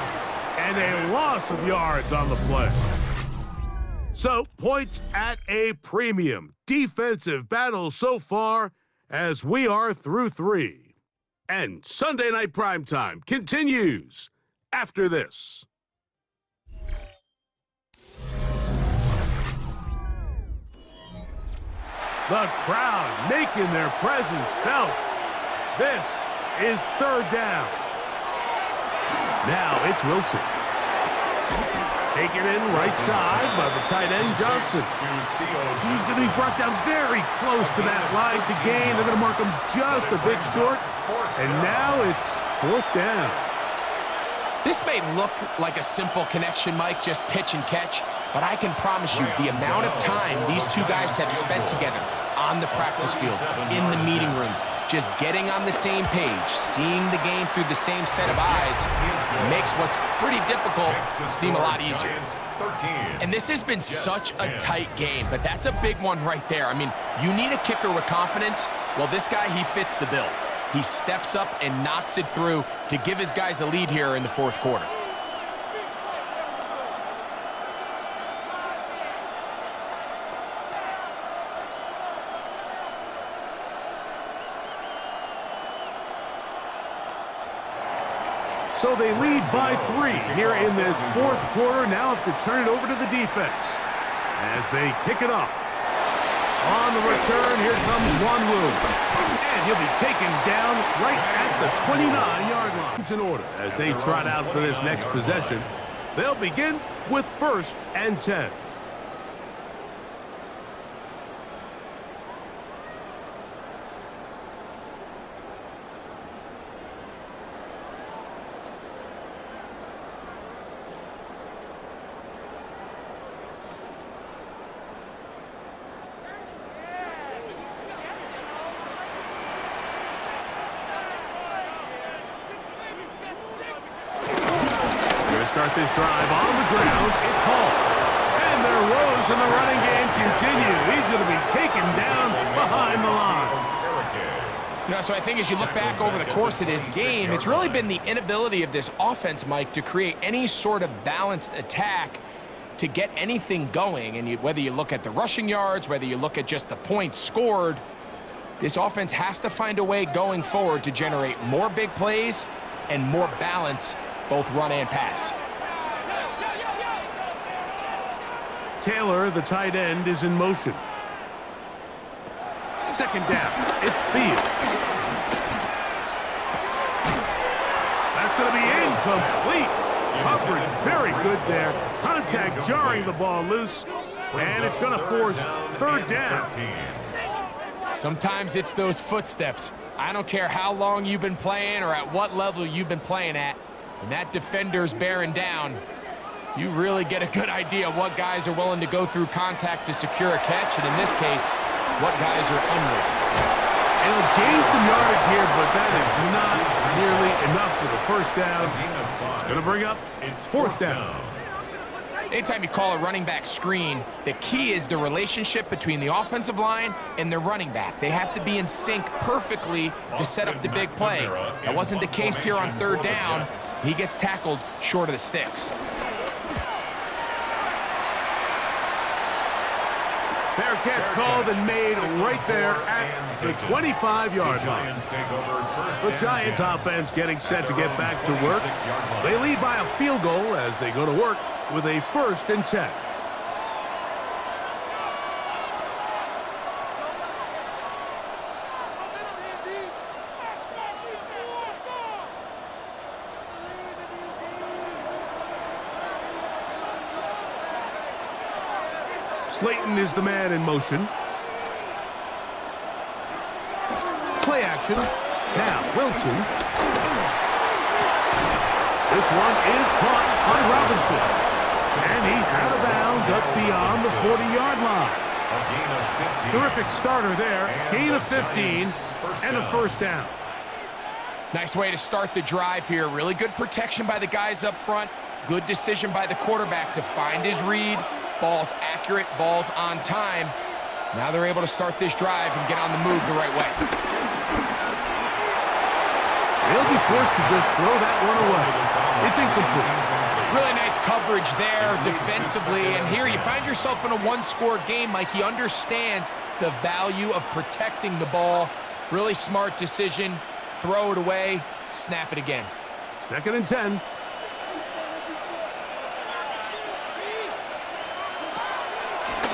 and a loss of yards on the play. So points at a premium. Defensive battle so far as we are through 3. And Sunday Night Primetime continues after this. The crowd making their presence felt. This is 3rd down. Now it's Wilson. Taken in right side by the tight end Johnson. He's going to be brought down very close to that line to gain. They're going to mark him just a bit short. And now it's 4th down. This may look like a simple connection, Mike, just pitch and catch, but I can promise you the amount of time these two guys have spent together on the practice field, in the meeting rooms, just getting on the same page, seeing the game through the same set of eyes, makes what's pretty difficult seem a lot easier. And this has been such a tight game, but that's a big one right there. I mean, you need a kicker with confidence. Well, this guy, he fits the bill. He steps up and knocks it through to give his guys a lead here in the 4th quarter. So they lead by 3 here in this 4th quarter. Now have to turn it over to the defense as they kick it off. On the return, here comes Wanwu. And he'll be taken down right at the 29-yard line. It's in order as they trot out for this next possession. They'll begin with 1st and 10. Start this drive on the ground. It's Hall. And their woes in the running game continue. He's going to be taken down behind the line. You know, so I think as you look back over the course of this game, it's really been the inability of this offense, Mike, to create any sort of balanced attack to get anything going. And whether you look at the rushing yards, whether you look at just the points scored, this offense has to find a way going forward to generate more big plays and more balance, both run and pass. Taylor, the tight end, is in motion. 2nd down. It's Fields. That's going to be incomplete. Coverage very good there. Contact jarring the ball loose. And it's going to force 3rd down. Sometimes it's those footsteps. I don't care how long you've been playing or at what level you've been playing at. When that defender's bearing down, you really get a good idea of what guys are willing to go through contact to secure a catch, and in this case, what guys are unwilling. And he'll gain some yardage here, but that is not nearly enough for the first down. It's going to bring up fourth down. Anytime you call a running back screen, the key is the relationship between the offensive line and the running back. They have to be in sync perfectly to set up the big play. That wasn't the case here on third down. He gets tackled short of the sticks. Fair catch called and made right there at the 25-yard line. The Giants offense getting set to get back to work. They lead by a field goal as they go to work with a 1st and 10. Slayton is the man in motion. Play action. Now, Wilson. This one is caught by Robinson. And he's out of bounds up beyond the 40-yard line. Terrific starter there. Gain of 15 and a 1st down. Nice way to start the drive here. Really good protection by the guys up front. Good decision by the quarterback to find his read. Ball's accurate, ball's on time. Now they're able to start this drive and get on the move the right way. They'll be forced to just throw that one away. It's incomplete. Really nice coverage there defensively. And here you find yourself in a one-score game. Mike, he understands the value of protecting the ball. Really smart decision. Throw it away, snap it again. 2nd and 10.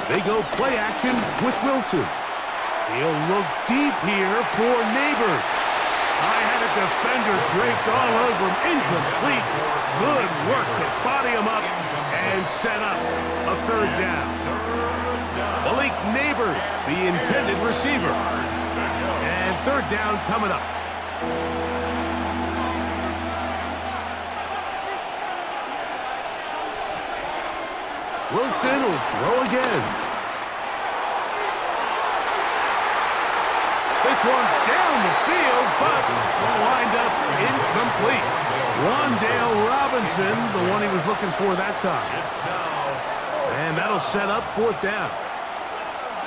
They go play action with Wilson. He'll look deep here for Neighbors. I had a defender draped all over him. Incomplete. Good work to body him up and set up a 3rd down. Malik Neighbors, the intended receiver. And 3rd down coming up. Wilson will throw again. This one down the field, but will wind up incomplete. Wandale Robinson, the one he was looking for that time. And that'll set up 4th down.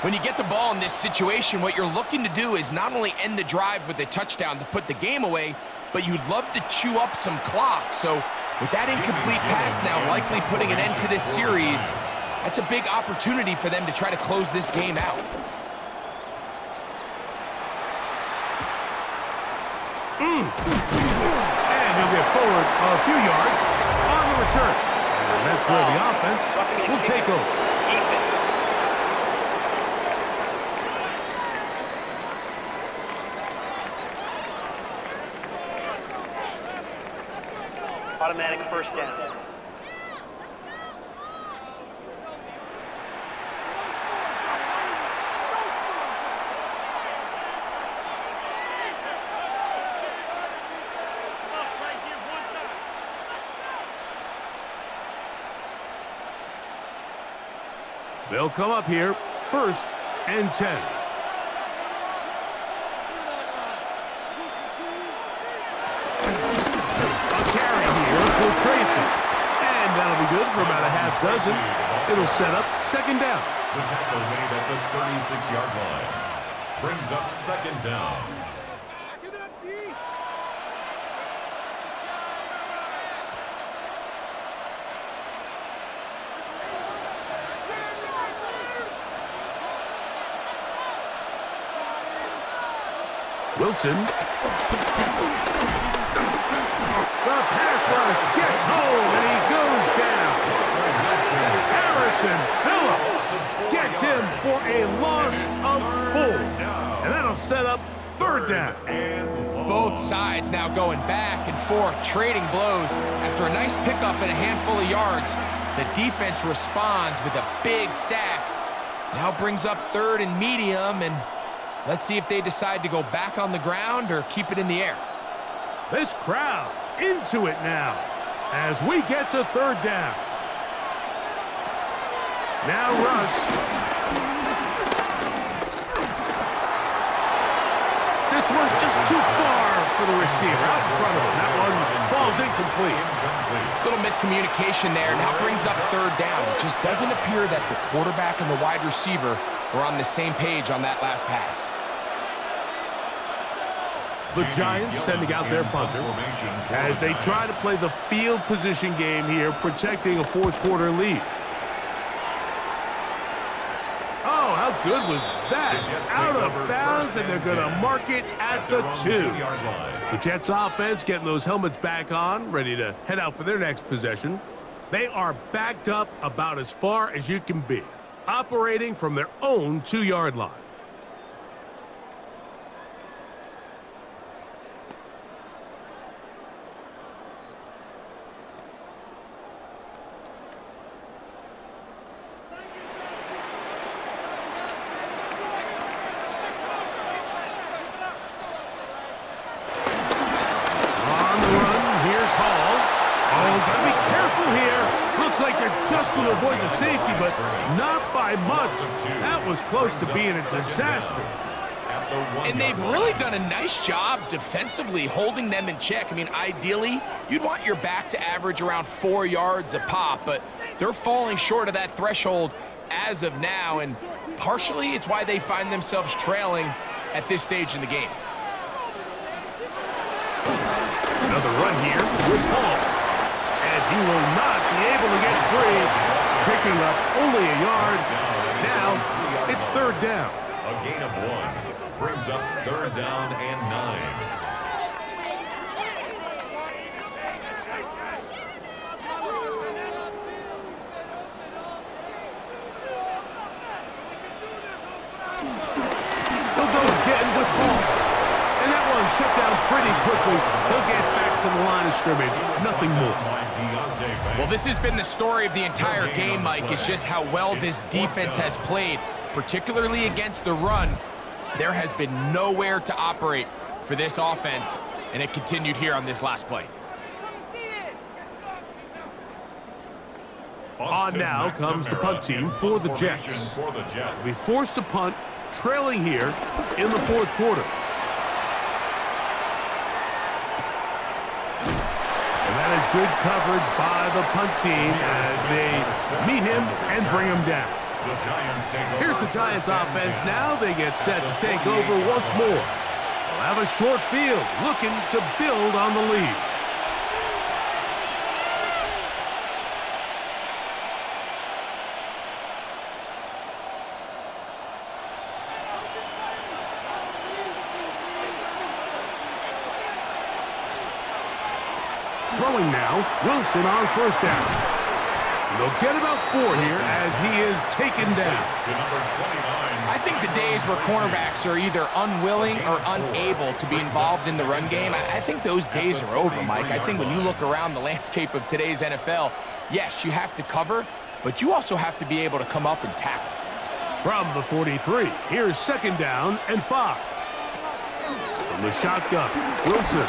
When you get the ball in this situation, what you're looking to do is not only end the drive with a touchdown to put the game away, but you'd love to chew up some clock. So with that incomplete pass now likely putting an end to this series, that's a big opportunity for them to try to close this game out. And he'll get forward a few yards on the return. And that's where the offense will take over. Automatic 1st down. They'll come up here, 1st and 10. A carry here for Tracy. And that'll be good for about a half dozen. It'll set up 2nd down. The tackle made at the 36-yard line. Brings up 2nd down. Wilson. The pass rush gets home, and he goes down. Harrison Phillips gets him for a loss of 4. And that'll set up 3rd down. Both sides now going back and forth, trading blows. After a nice pickup and a handful of yards, the defense responds with a big sack. Now brings up 3rd and medium, and let's see if they decide to go back on the ground or keep it in the air. This crowd into it now as we get to 3rd down. Now Russ. this one just too far for the receiver, out in front of him. That one falls incomplete. Little miscommunication there. Now brings up third down. It just doesn't appear that the quarterback and the wide receiver were on the same page on that last pass. The Giants sending out their punter as they try to play the field position game here, protecting a fourth quarter lead. Oh, how good was that? Out of bounds, and they're going to mark it at the 2. The Jets offense getting those helmets back on, ready to head out for their next possession. They are backed up about as far as you can be, operating from their own 2-yard line. To avoid the safety, but not by much. That was close to being a disaster. And they've really done a nice job defensively holding them in check. I mean, ideally, you'd want your back to average around 4 yards a pop, but they're falling short of that threshold as of now, and partially it's why they find themselves trailing at this stage in the game. Another run here with Hall. And he will not be able to get free. Picking up only a yard. Now it's third down. A gain of 1 brings up third down and 9. They'll go again with Hall. And that one shut down pretty quickly. He'll get back to the line of scrimmage. Nothing more. Well, this has been the story of the entire game, Mike. It's just how well this defense has played, particularly against the run. There has been nowhere to operate for this offense, and it continued here on this last play. On now comes the punt team for the Jets. They forced to punt, trailing here in the fourth quarter. That is good coverage by the punt team as they meet him and bring him down. Here's the Giants offense now. They get set to take over once more. They'll have a short field looking to build on the lead. Throwing now, Wilson on first down. And they'll get about 4 here as he is taken down. I think the days where cornerbacks are either unwilling or unable to be involved in the run game, I think those days are over, Mike. I think when you look around the landscape of today's NFL, yes, you have to cover, but you also have to be able to come up and tackle. From the 43, here's second down and 5. From the shotgun, Wilson.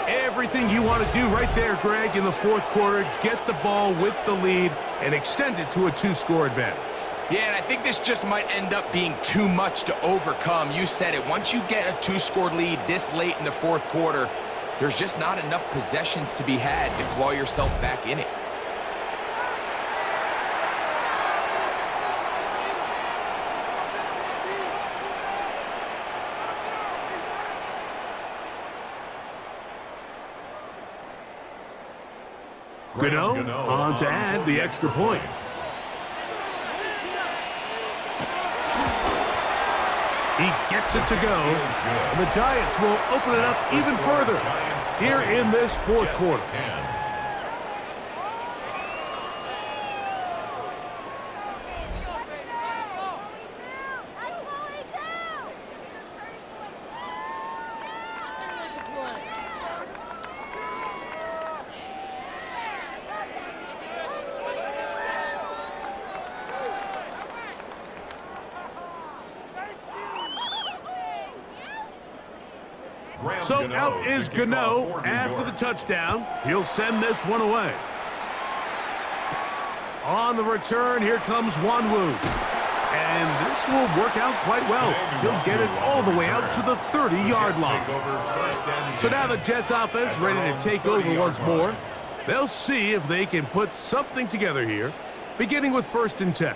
Everything you want to do right there, Greg, in the fourth quarter, get the ball with the lead and extend it to a 2-score advantage. Yeah, and I think this just might end up being too much to overcome. You said it. Once you get a 2-score lead this late in the fourth quarter, there's just not enough possessions to be had to claw yourself back in it. Gano on to add the extra point. He gets it to go, and the Giants will open it up even further here in this fourth quarter. So out is Gano after the touchdown. He'll send this one away. On the return, here comes Wanwu. And this will work out quite well. He'll get it all the way out to the 30-yard line. So now the Jets offense ready to take over once more. They'll see if they can put something together here, beginning with 1st and 10.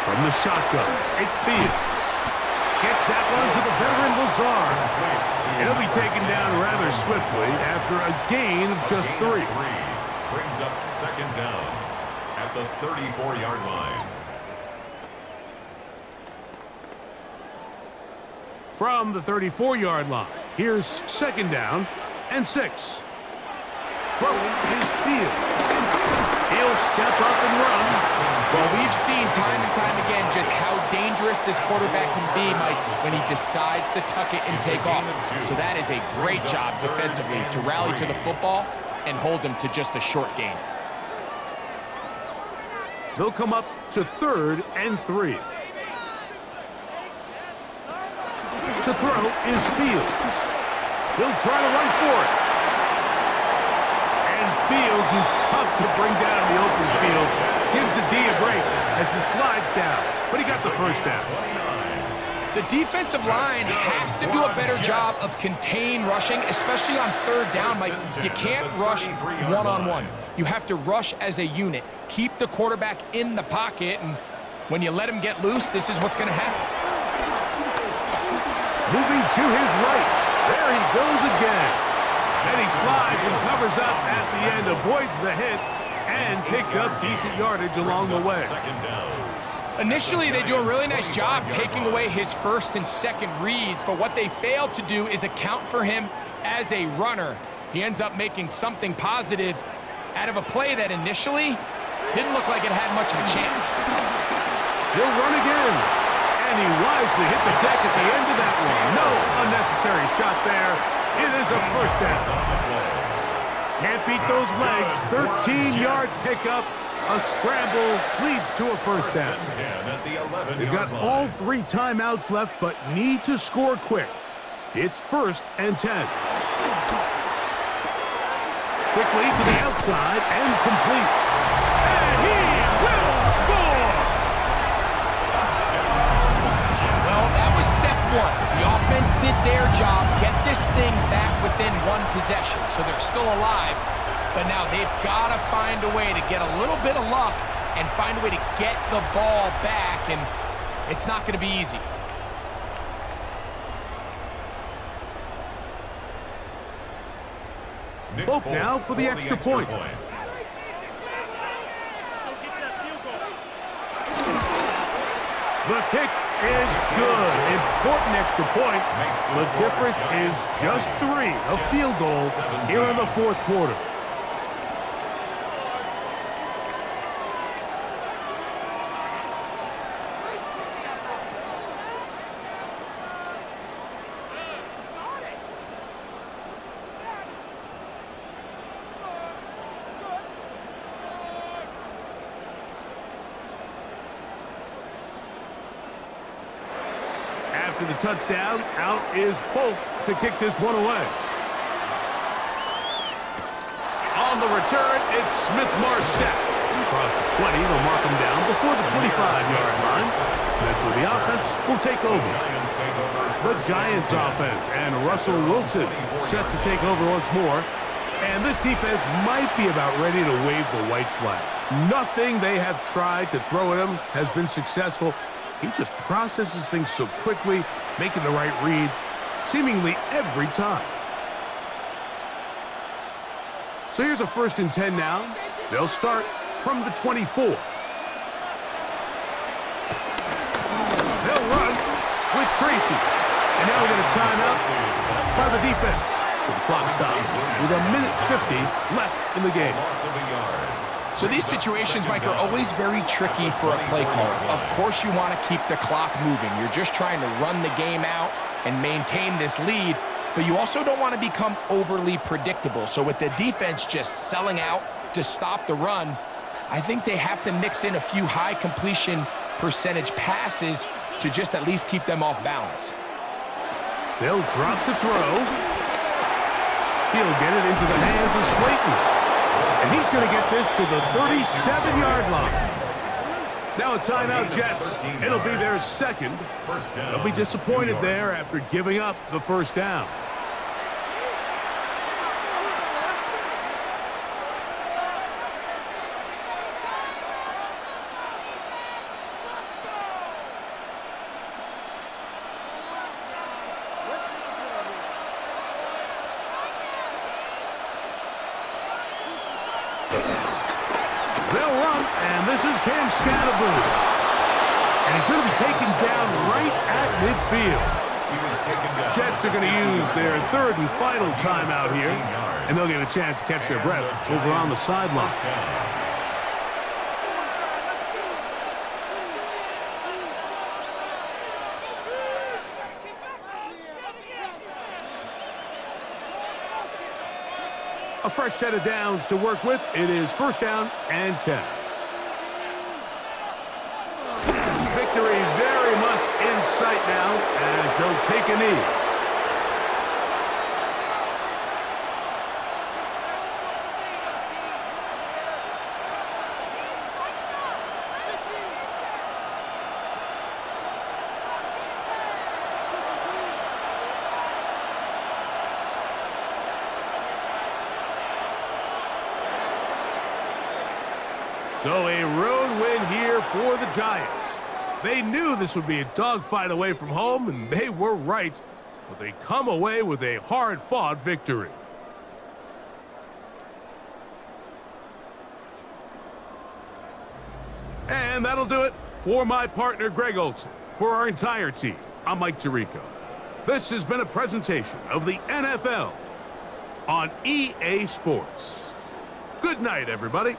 From the shotgun, it's Fields. Gets that one to the veteran Lazard. He'll be taken down rather swiftly after a gain of just 3. Brings up 2nd down at the 34-yard line. From the 34-yard line, here's 2nd down and 6. Throwing is Fields. He'll step up and run. Well, we've seen time and time again just how dangerous this quarterback can be, Mike, when he decides to tuck it and take off. So that is a great job defensively to rally to the football and hold him to just a short gain. They'll come up to 3rd and 3. To throw is Fields. He'll try to run for it. And Fields, who's tough to bring down in the open field, gives the D a break as he slides down. But he got the 1st down. The defensive line has to do a better job of contain rushing, especially on 3rd down. Like, you can't rush one-on-one. You have to rush as a unit. Keep the quarterback in the pocket, and when you let him get loose, this is what's going to happen. Moving to his right. There he goes again. Then he slides and covers up at the end, avoids the hit, and picked up decent yardage along the way. Initially, they do a really nice job taking away his 1st and 2nd reads, but what they fail to do is account for him as a runner. He ends up making something positive out of a play that initially didn't look like it had much of a chance. He'll run again, and he wisely hit the deck at the end of that one. No unnecessary shot there. It is a 1st down. Can't beat those legs. 13-yard pickup. A scramble leads to a 1st down. They've got all 3 timeouts left, but need to score quick. It's 1st and 10. Quickly to the outside and complete. And he will score! Well, that was step 1. The offense did their job, get this thing back within 1 possession, so they're still alive. But now they've got to find a way to get a little bit of luck and find a way to get the ball back, and it's not going to be easy. Folk now for the extra point. The kick is good. Important extra point. The difference is just 3. A field goal here in the 4th quarter. After the touchdown, out is Folk to kick this one away. On the return, it's Smith-Marset. Across the 20, they'll mark him down before the 25-yard line. That's where the offense will take over. The Giants offense and Russell Wilson set to take over once more. And this defense might be about ready to wave the white flag. Nothing they have tried to throw at him has been successful. He just processes things so quickly, making the right read, seemingly every time. So here's a 1st and 10 now. They'll start from the 24. They'll run with Tracy. And now we get a timeout by the defense. So the clock stops with 1:50 left in the game. So these situations, Mike, are always very tricky for a play caller. Of course you want to keep the clock moving. You're just trying to run the game out and maintain this lead, but you also don't want to become overly predictable. So with the defense just selling out to stop the run, I think they have to mix in a few high completion percentage passes to just at least keep them off balance. They'll drop to throw. He'll get it into the hands of Slayton. And he's going to get this to the 37-yard line. Now a timeout, Jets. It'll be their second. They'll be disappointed there after giving up the first down. They'll run, and this is Cam Scatterboo. And he's going to be taken down right at midfield. Jets are going to use their third and final timeout here, and they'll get a chance to catch their breath over on the sideline. A fresh set of downs to work with. It is first down and 10. Victory very much in sight now as they'll take a knee. So a road win here for the Giants. They knew this would be a dogfight away from home, and they were right. But they come away with a hard-fought victory. And that'll do it for my partner, Greg Olson. For our entire team, I'm Mike Tirico. This has been a presentation of the NFL on EA Sports. Good night, everybody.